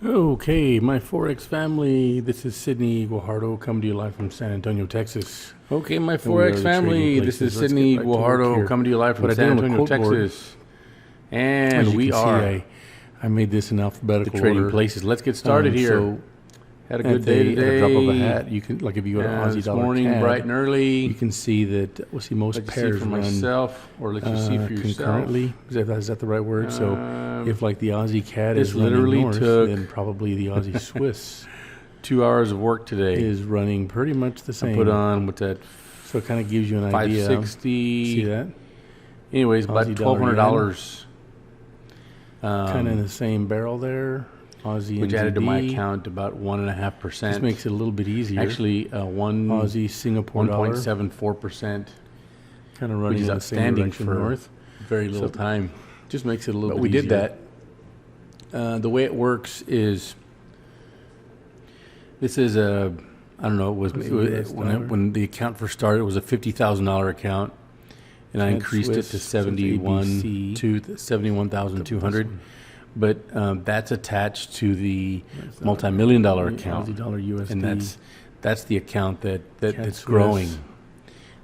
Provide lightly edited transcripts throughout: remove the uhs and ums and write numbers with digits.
Okay, my Forex family, this is Sydney Guajardo coming to you live from San Antonio, Texas. Okay, my And we are Forex the family, trading this is places. Let's Sydney get right to work Guajardo here. coming to you live from What I San did on the Antonio, quote board, Texas. as And you we can are see, I made this in the alphabetical trading order. places. Let's get started here. So Had a at good day the- today. At a drop of a hat, you can, like if you go to Aussie This dollar morning, CAD, bright and early. you can see that, we'll see most Let you see pairs for run myself, or let you see for yourself. concurrently. Is that the right word? So if like the Aussie CAD this is running literally north, took then probably the Aussie Swiss 2 hours of work today. is running pretty much the same. I put on, what's that, So it kind of gives you an idea. 560. See that? Anyways, about Aussie dollar $1,200. Kind of in the same barrel there. Aussie Which NZD. added to my account about 1.5%. This makes it a little bit easier. Actually, Aussie Singapore dollar 1.74%, kind of which running is in the same outstanding direction for north. very little time. Just makes it a little But bit we easier. did that. The way it works is, this is a, I don't know, What's the US dollar? when the account first started, it was a $50,000 account, and I CAD increased it Swiss, to so it's ABC. 71,200. But that's attached to the multi-million-dollar account, Aussie dollar USD. and that's the account CAD that's Swiss. growing,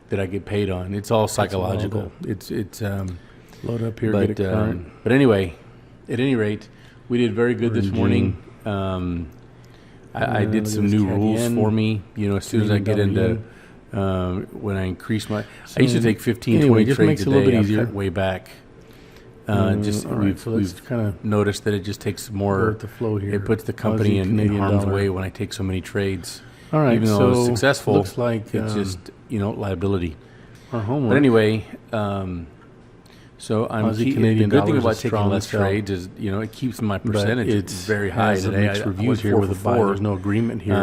that I get paid on. It's all psychological. It's Load up here, but get a current. but anyway, at any rate, we did very good We're this in morning. I did look some at this new CAD rules yen, for me. You know, as soon as I get Canadian into dollar when I increase my, I used to So, take 15, anyway, 20 just trades makes it a a little day. bit I've easier. cut way back. all right, so let's We've kind of noticed that it just takes go more. with the flow here. It puts the company Aussie, in Canadian harm's dollar. way when I take so many trades. All right, Even though so I was successful, looks like it's just liability. our homework. But anyway, so I'm Aussie, the Canadian good thing dollar's a about taking strong less sell. trades is it keeps my But percentage it's very high has some today. mixed I reviews went here 4 with a for buy. 4. There's no agreement here,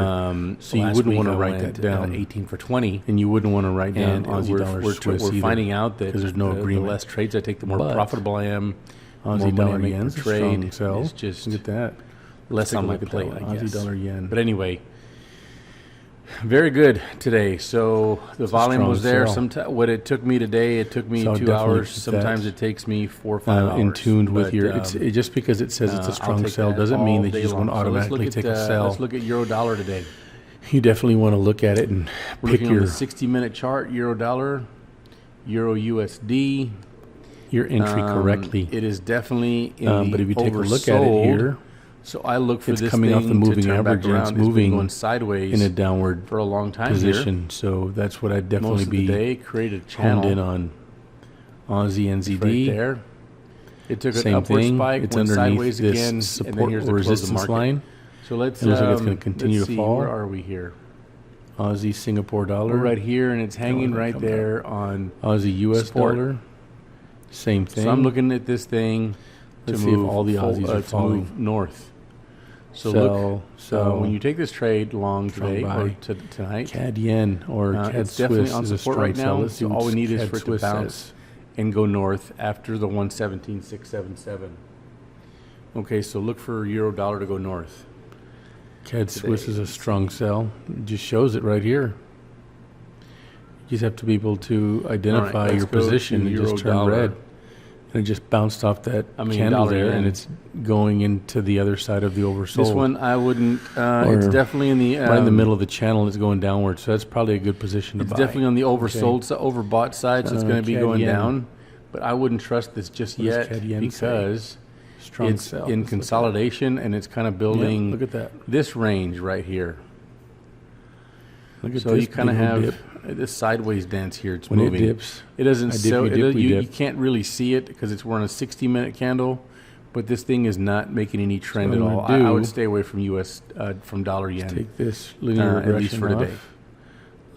so you last wouldn't week want to I write went, that down. 18 for 20. And you wouldn't want to write down And Aussie dollar we're Swiss either, finding out that 'cause there's no the agreement. less trades I take, the more But profitable I am. Aussie more dollar money I make yen's per a strong trade. sell. It's just Look at that. less Take a on my look at that plate, one. I Aussie guess. dollar yen. But anyway, very good today. So the volume strong was there. sell. What it took me today, it took me So 2 definitely hours. keep Sometimes that, it takes me 4 or 5 hours. in tuned with But, your. Just because it says it's a I'll strong take sell that doesn't mean all that you day just want to long. So let's automatically look take at, a sell. Let's look at euro dollar today. You definitely want to look at it and We're pick looking your on the 60-minute chart. Euro dollar, euro USD. entry correctly. It is definitely in the but if you take a look at it oversold. here, So I look for it's this coming off thing the moving to turn average back and around. it's It's been moving going sideways in a downward for a long time position. So that's what I'd here. definitely Most of the be day created a honed in channel on. Aussie right NZD. there. It took an Same upward thing. spike, It's went underneath sideways this again, and then support here's or the close of resistance market. line. So let's It looks like it's gonna continue let's to see, fall. Where are we here? Aussie Singapore dollar. We're right here, and it's hanging we're right coming there on. Aussie US Support. dollar. Same thing. So I'm looking at this thing to Let's see if move all the Aussies are to falling. move north. So Sell, so when you take this trade long Strong today buy. or tonight, CAD yen or CAD it's definitely Swiss on is a support strong right sell. now. Let's see So all what we need is CAD for it to Swiss bounce says. and go north after the 117,677. Okay, so look for euro dollar to go north. CAD Swiss today. is a strong sell. It just shows it right here. You just have to be able to identify let's your go to position and euro just turn dollar. red. And it just bounced off that candle dollar there, yen. and it's going into the other side of the oversold. This one I wouldn't. It's Or definitely in the right in the middle of the channel, it's going downward. So that's probably a good position to It's buy. definitely on the oversold, overbought side, so it's going to be CAD going yen. down. But I wouldn't trust this just What does yet CAD yen say? because Strong it's sell. in Let's look at it. consolidation and it's kind of Yeah, building look at that. this range right here. Look at So this you kind of big old have dip. this sideways dance here. It's When moving. it dips. It doesn't. I dip, So we dip, we you dip. can't really see it because we're on a 60-minute candle, but this thing is not making any trend what at I'm all. gonna I do- would stay away from from dollar yen. Take this linear at regression least for off. today.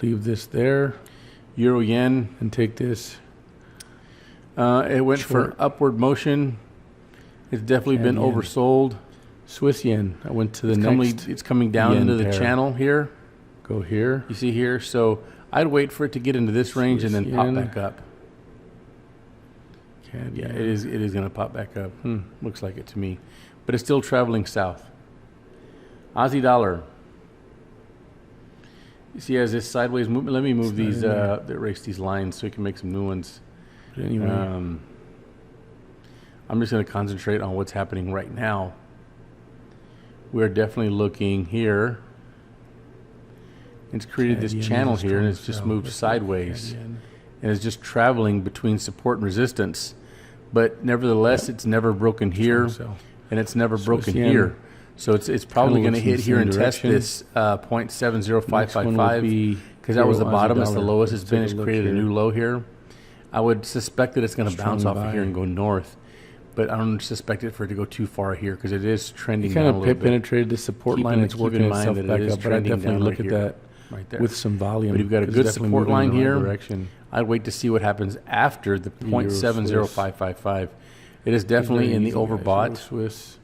Leave this there Euro yen. and take this. It went Short. for upward motion. It's definitely been CAD yen. oversold. Swiss yen. I went to the next. It's coming down yen into the pair. channel here. Go here. You see here. So I'd wait for it to get into this range and then Swiss pop yen. back up. CAD Yeah, yen. it is. It is going to pop back up. Looks like it to me, but it's still traveling south. Aussie dollar. You see, as this sideways movement. Let me move It's not these. in there. Erase these lines so we can make some new ones. But anyway, I'm just going to concentrate on what's happening right now. we're definitely looking here. It's created this Canadian channel is a here, and strong it's just sell. moved Let's look sideways, Canadian. and it's just traveling between support and resistance. But nevertheless, it's never broken here, Strong sell. and it's never So broken it's here. So it's probably going to looks in hit the here same and test direction. this Next one 0.70555 would be because that was the Euro bottom. Aussie It's the dollar. lowest Let's it's been. take It's a look created a here. new low here. I would suspect that it's going to Strong bounce off buy. of here and go north, but I don't suspect it for it to go too far here because it is trending It down kind a of little bit. penetrated the support line. It's Keep working in mind itself that it back is up, but I trending definitely down look right at here. that Right there. with some volume. But you've got a 'cause good it's definitely support moving in line the right here. direction. I'd wait to see what happens after the Euro 0.70555. It is definitely in the overbought. Swiss.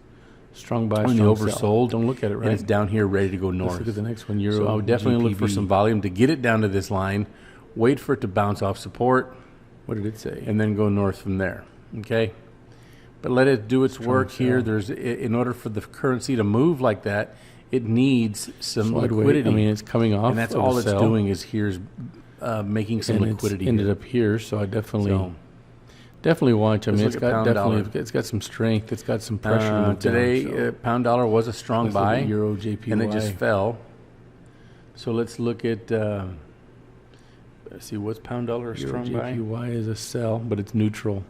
Strong buy, On the strong sell. oversold. Don't look at it And it's right. down here ready to go Let's north. look at the next one. Euro. So I would definitely look for GPB. some volume to get it down to this line, wait for it to bounce off support, What did it say? and then go north from there. Okay? But let it do its Strong work here. sell. In order for the currency to move like that, it needs some So I'd wait. liquidity. I mean, it's coming off. and that's of all a it's sell, doing is here's making some and liquidity. It's ended here. up here, so I definitely So, definitely watch. I mean, Let's it's look at got pound definitely dollar. it's got some strength. It's got some pressure to move down, today, so pound dollar was a strong let's look buy, at Euro JPY. and it just fell. So let's look at. Let's see, what's pound dollar a Euro strong buy? JPY is a sell, but it's neutral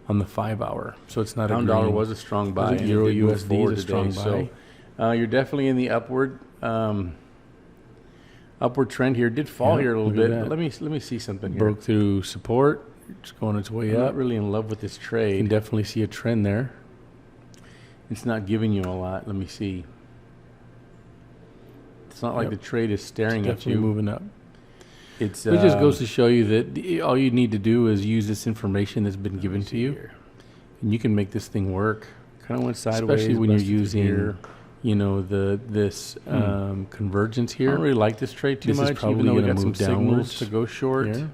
on the 5 hour, so it's not Pound a dollar green. was a strong buy. it and Euro it did move USD is a forward strong today. So you're definitely in the upward trend here. It did fall Yeah, here a little look at bit. that. But let me see something here. Broke through support. It's going its way I'm up. not really in love with this You can trade. definitely see a trend there. It's not giving you a lot. Let me see. It's not like Yep. the trade is staring It's at definitely you. moving up. It's It just goes to show you that all you need to do is use this information that's been given to you, and you can make this thing work. kind of went sideways, Especially when you're busted using, here. you know, this convergence I here. don't really like this trade too This is much, probably even though we gonna got some move signals downwards to go short. Here.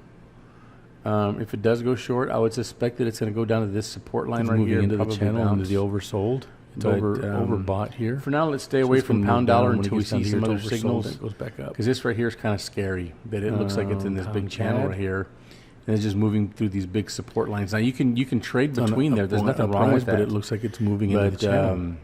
If it does go short, I would suspect that it's going to go down to this support line It's right moving here into and the probably channel bounce. into the oversold. It's But, overbought here. For now, let's stay So away it's from gonna pound move down. dollar When it until we gets down see here, some it's other oversold, signals. It goes back up. Because this right here is kind of scary. That it looks like it's in this big pound channel CAD. right here, and it's just moving through these big support lines. Now you can trade It's on between a there. There's up- nothing up wrong rise, with that. but it looks like it's moving into the But channel. you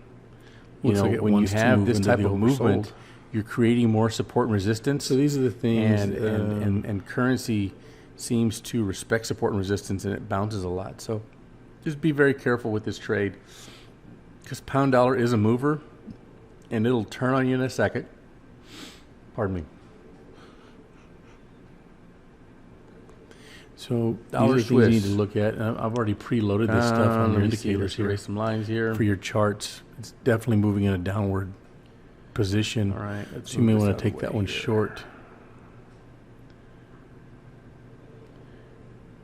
Looks know, like it when you wants to have move this into type the of movement, oversold. you're creating more support and resistance. So these are the things. and currency seems to respect support and resistance, and it bounces a lot. So just be very careful with this trade, because pound dollar is a mover, and it'll turn on you in a second. Pardon me. So Dollar these are things you need Swiss. to look at. And I've already preloaded this stuff on your Let me see. indicators Let's here erase some lines here. for your charts. It's definitely moving in a downward position. All right. Let's So you may move this want out to of take the that way one here. short.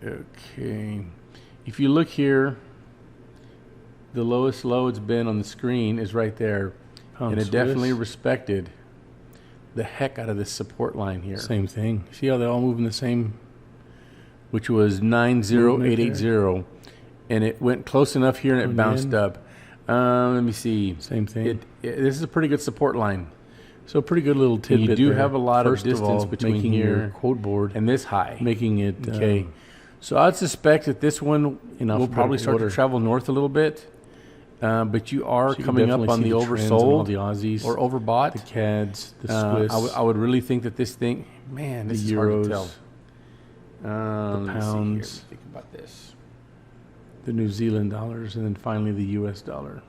Okay. If you look here, the lowest low it's been on the screen is right there. Pound and it Swiss, definitely respected the heck out of this support line here, same thing. See how they all move in the same? which was 90880. And it went close enough here and it Going bounced in. up. Let me see. Same thing. This is a pretty good support line. So pretty good little And tidbit. you do there. have a lot First of distance all, between making your here quote board, and this high. making it Okay. So I'd suspect that this one in will probably alphabetical start order. to travel north a little bit. But you are So you can coming up definitely on see the trends in all oversold the Aussies, or overbought. the CADs, the I Swiss, would really think that this thing, man, the this is hard to euros, tell. Let me see here. pounds. Let me think about this. the New Zealand dollars, and then finally the U.S. dollar.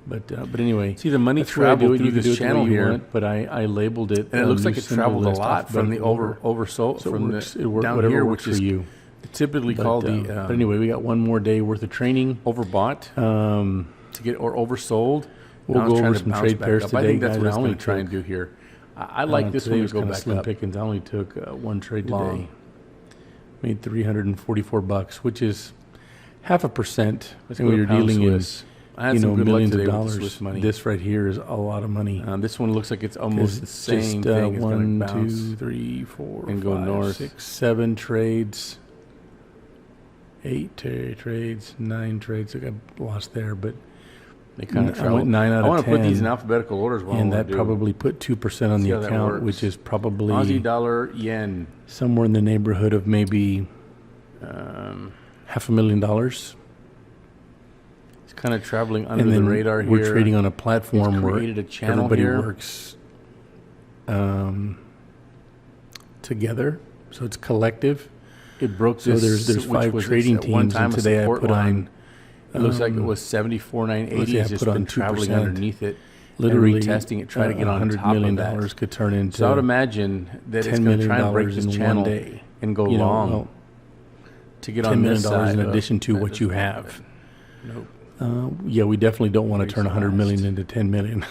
But anyway, See, the money that's where I do traveled it. through You can this do it the channel way you here, want, but I labeled it. and it looks like new it symbol traveled a list lot from the alphabetical order. oversold So it from works, the it work, down whatever here, works which is for you. typically But, called the. but anyway, we got one more day worth of training. overbought to get or oversold. We'll Now it's go trying over to some bounce trade back pairs up. today, I think that's guys. what It's I'm going gonna to try and take- do here. I like this today one was to go kinda back slim up. pickings. I only took one trade Long. today. Made $344, which is 0.5%. Let's And go when to you're pound dealing in Swiss. I had some good luck millions of today with the dollars, Swiss money. this right here is a lot of money. This one looks like it's almost the same Just thing. It's going 1, to bounce. 2, 3, 4, and go 5, north. 6, 7 trades. 8 trades, 9 trades. I got lost there, but They kind of I travel. went 9 out I want of to put these 10, in alphabetical orders. While and I that do. probably put 2% on See the how that account, works. which is probably Aussie dollar yen. somewhere in the neighborhood of maybe $500,000. It's kind of traveling under and the then radar we're here. trading on a platform It's where created a channel everybody here. works together, so it's collective. It broke So this. there's which 5 was trading at one teams, time and a today I support put line. on. It looks like it was 74,980. let's say I It's just put on been traveling 2%. underneath it. Literally, and retesting it, trying to get on $100 top million of that. could turn into So I would imagine that it's $10 going to million try and break this in channel one day. and go You know, long well, to get $10 on million this side. in addition to That what you doesn't have. Nope. Yeah, we definitely don't want to Breaks turn the 100 million last. into 10 million.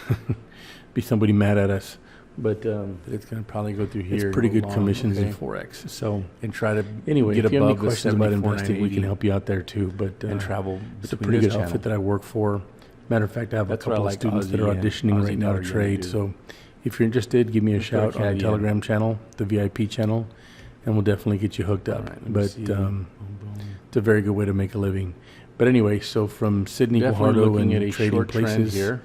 Be somebody mad at us. But It's going to probably go through here. it's and pretty go good long, commissions in okay? Forex. So And try to anyway, get if you have any above the questions about investing, we 74,980 can help you out there too. But and travel it's a between pretty this good outfit channel. that I work for. Matter of fact, I have That's a what I couple like of students that are Aussie and auditioning Aussie right now to dollar yen trade. do. So if you're interested, give me a Let's go to shout on the CAD yen. Telegram channel, the VIP channel, and we'll definitely get you hooked up. All right, let me But see. Boom, boom. it's a very good way to make a living. But anyway, so from Sydney, Definitely Guajardo, looking at and a trading short trend places, here.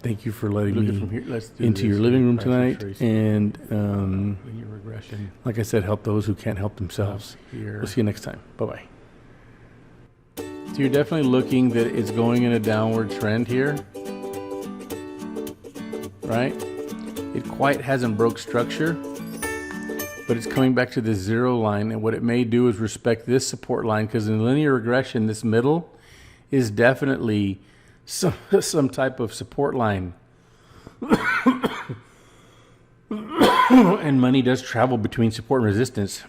thank you for letting Look at me from here. Let's do into this. your living room Price tonight. retracement. And Linear regression like I said, help those who can't help themselves. here. We'll see you next time. Bye-bye. So you're definitely looking that it's going in a downward trend here, right? It quite hasn't broke structure, but it's coming back to the 0 line. And what it may do is respect this support line, because in linear regression, this middle is definitely some type of support line. And money does travel between support and resistance.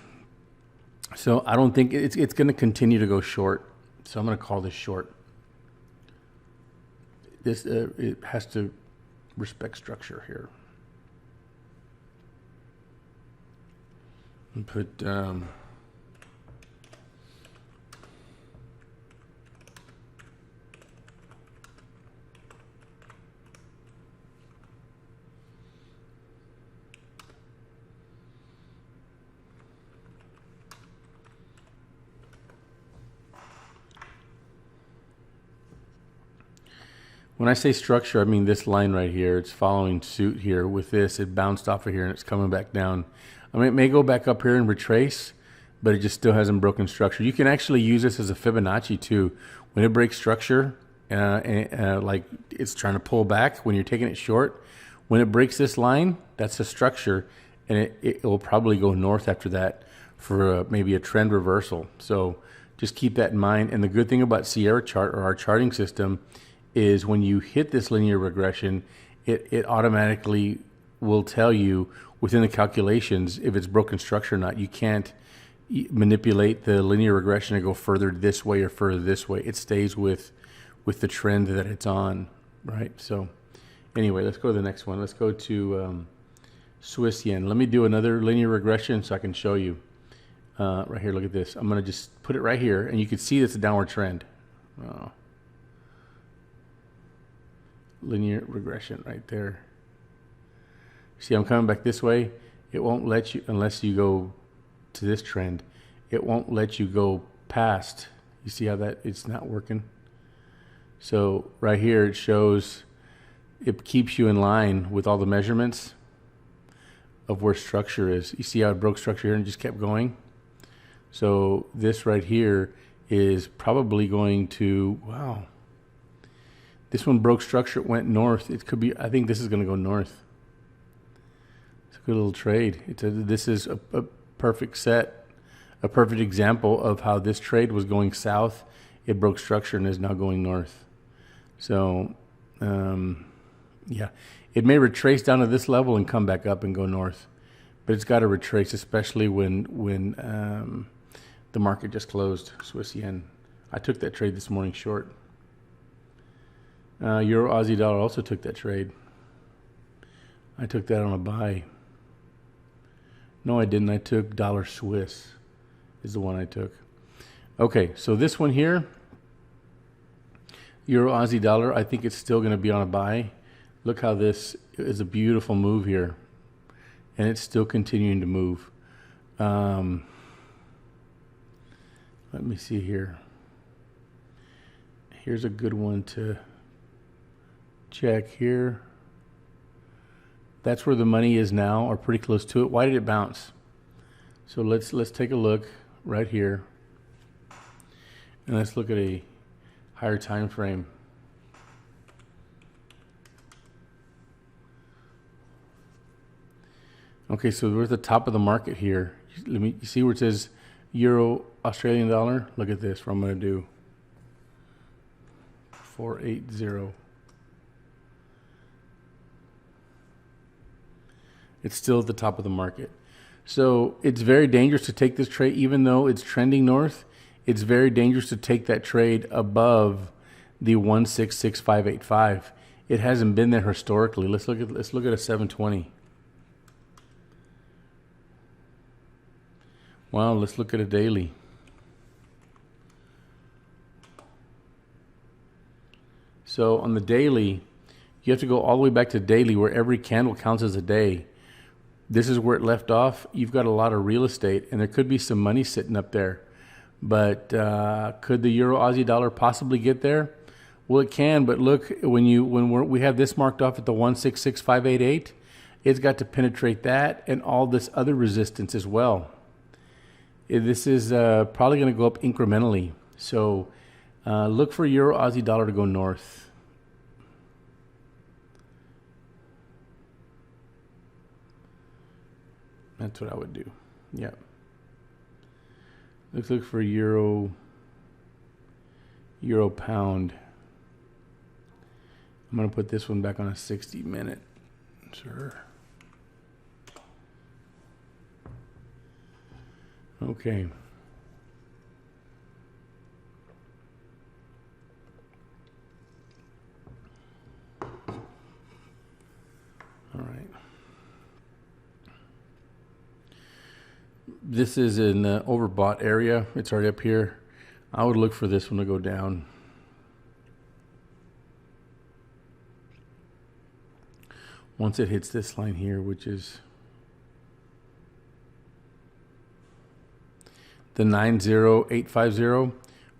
So I don't think it's going to continue to go short. So I'm going to call this short. This it has to respect structure here. And put when I say structure, I mean this line right here. It's following suit here with this. It bounced off of here and it's coming back down. I mean, it may go back up here and retrace, but it just still hasn't broken structure. You can actually use this as a Fibonacci too. When it breaks structure, like it's trying to pull back when you're taking it short, when it breaks this line, that's a structure, and it will probably go north after that for maybe a trend reversal. So just keep that in mind. And the good thing about Sierra chart, or our charting system, is when you hit this linear regression, it automatically will tell you within the calculations if it's broken structure or not. You can't manipulate the linear regression to go further this way or further this way. It stays with the trend that it's on, right? So anyway, let's go to the next one. Let's go to Swiss yen. Let me do another linear regression so I can show you. Right here, look at this. I'm going to just put it right here, and you can see it's a downward trend. Linear regression right there. See, I'm coming back this way. It won't let you, unless you go to this trend, it won't let you go past. You see how that it's not working? So right here it shows, it keeps you in line with all the measurements of where structure is. You see how it broke structure here and just kept going? So this right here is probably going to, wow. This one broke structure, it went north. It could be, I think this is going to go north. It's a good little trade. This is a perfect set, a perfect example of how this trade was going south. It broke structure and is now going north. So, yeah, it may retrace down to this level and come back up and go north, but it's got to retrace, especially when the market just closed. Swiss yen. I took that trade this morning short. Euro Aussie dollar also took that trade. I took that on a buy. No, I didn't. I took dollar Swiss is the one I took. Okay, so this one here, Euro Aussie dollar, I think it's still going to be on a buy. Look how this is a beautiful move here. And it's still continuing to move. Let me see here. Here's a good one to check here. That's where the money is now, or pretty close to it. Why did it bounce? So let's take a look right here, and let's look at a higher time frame. Okay, so we're at the top of the market here. You see where it says Euro Australian dollar? Look at this, what I'm going to do. 480. It's still at the top of the market. So it's very dangerous to take this trade, even though it's trending north. It's very dangerous to take that trade above the 166585. It hasn't been there historically. Let's look at a 720. Wow, let's look at a daily. So on the daily, you have to go all the way back to daily, where every candle counts as a day. This is where it left off. You've got a lot of real estate, and there could be some money sitting up there. But could the Euro Aussie dollar possibly get there? Well, it can. But look, we have this marked off at the 166588, it's got to penetrate that and all this other resistance as well. This is probably going to go up incrementally. So look for Euro Aussie dollar to go north. That's what I would do. Yeah. Let's look for euro pound. I'm going to put this one back on a 60-minute. Sure. Okay. All right. This is an overbought area. It's already up here. I would look for this one to go down. Once it hits this line here, which is the 90850,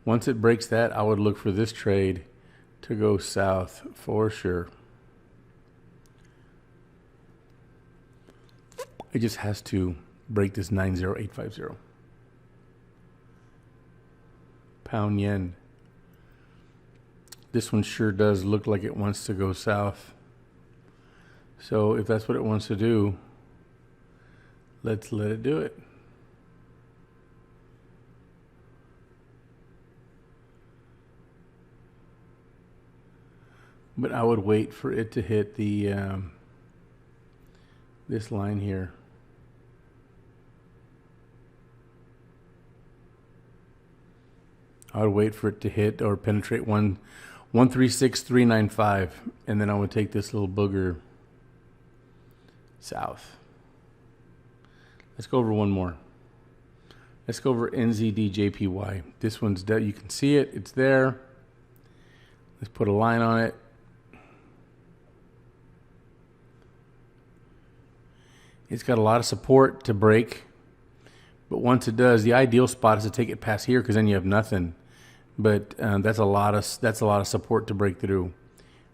once it breaks that, I would look for this trade to go south for sure. It just has to break this 90850. Pound yen. This one sure does look like it wants to go south. So if that's what it wants to do, let's let it do it. But I would wait for it to hit the this line here. I would wait for it to hit or penetrate 136395, and then I would take this little booger south. Let's go over one more. Let's go over NZD-JPY. This one's dead. You can see it. It's there. Let's put a line on it. It's got a lot of support to break, but once it does, the ideal spot is to take it past here, because then you have nothing. But that's a lot of support to break through.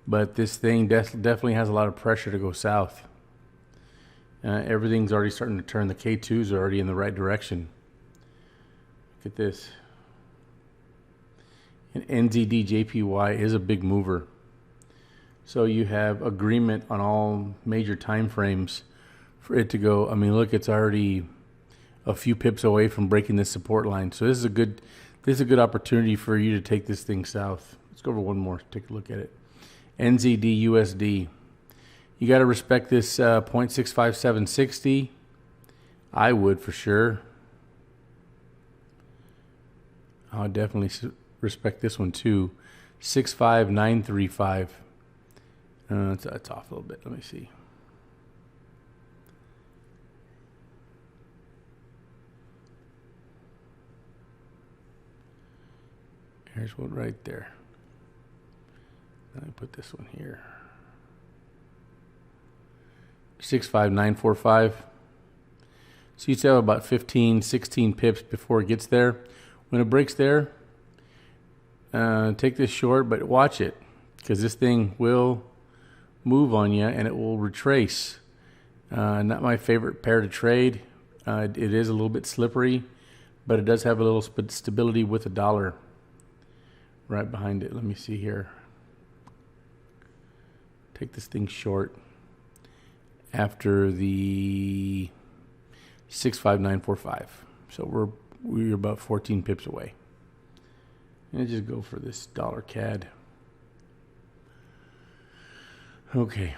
But this thing definitely has a lot of pressure to go south. Everything's already starting to turn. The K2s are already in the right direction. Look at this. And NZD-JPY is a big mover. So you have agreement on all major time frames for it to go. I mean, look, it's already a few pips away from breaking this support line. So this is a good opportunity for you to take this thing south. Let's go over one more. Take a look at it. NZD-USD. You got to respect this 0.65760. I would for sure. I would definitely respect this one too. 65935. It's off a little bit. Let me see. Here's one right there. Let me put this one here. 65945. So you still have about 15, 16 pips before it gets there. When it breaks there, take this short, but watch it, because this thing will move on you and it will retrace. Not my favorite pair to trade. It is a little bit slippery, but it does have a little stability with the dollar right behind it. Let me see here. Take this thing short after the 65945. So we're about 14 pips away. And just go for this dollar CAD. Okay.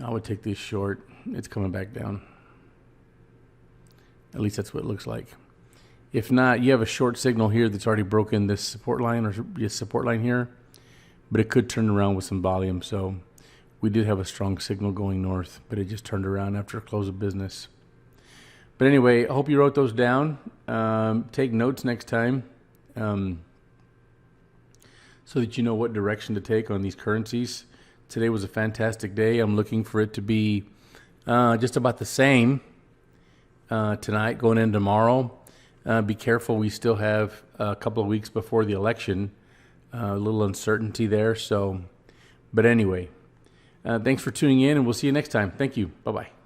I would take this short. It's coming back down. At least that's what it looks like. If not, you have a short signal here that's already broken this support line or this support line here, but it could turn around with some volume. So we did have a strong signal going north, but it just turned around after close of business. But anyway, I hope you wrote those down. Take notes next time so that you know what direction to take on these currencies. Today was a fantastic day. I'm looking for it to be just about the same tonight going into tomorrow. Be careful. We still have a couple of weeks before the election. A little uncertainty there. But anyway, thanks for tuning in, and we'll see you next time. Thank you. Bye-bye.